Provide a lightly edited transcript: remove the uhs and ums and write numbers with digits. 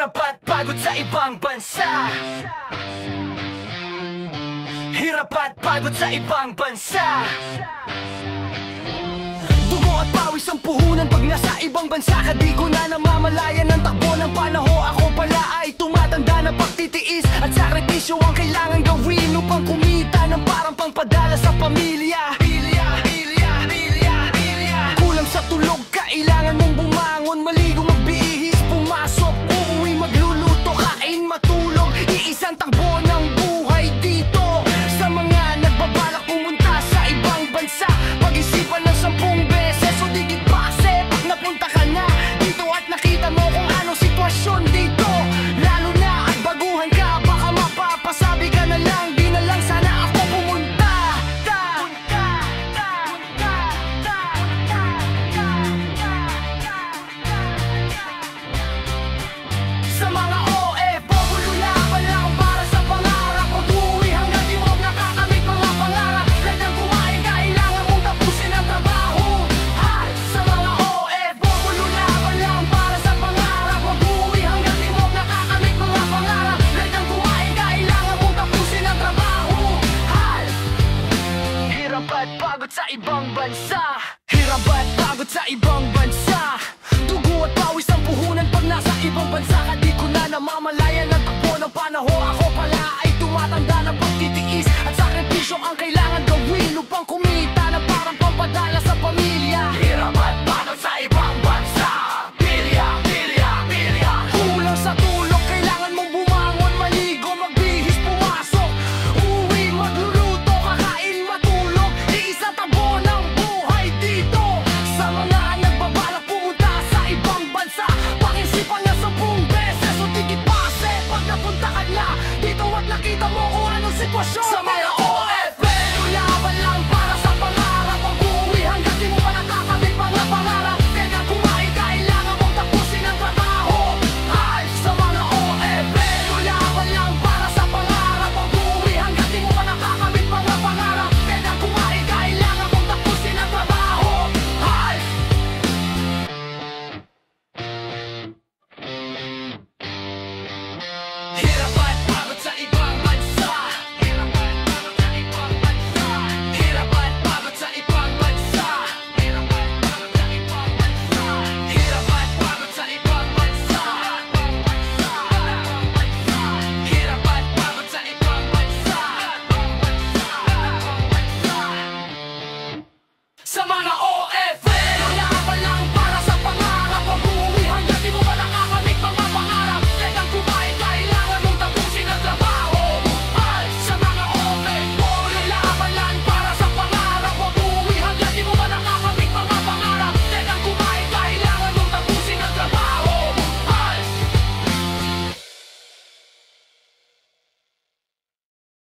Hirap at pagod sa ibang bansa. Hirap at pagod sa ibang bansa. Dugo at pawis ang puhunan pag nasa ibang bansa. Di ko na namamalayan ng takbo ng panaho. Ako pala ay tumatanda na pagtitiis at sakripisyo ang kailangan gawin upang kumita ng parang pangpadala sa pamilya.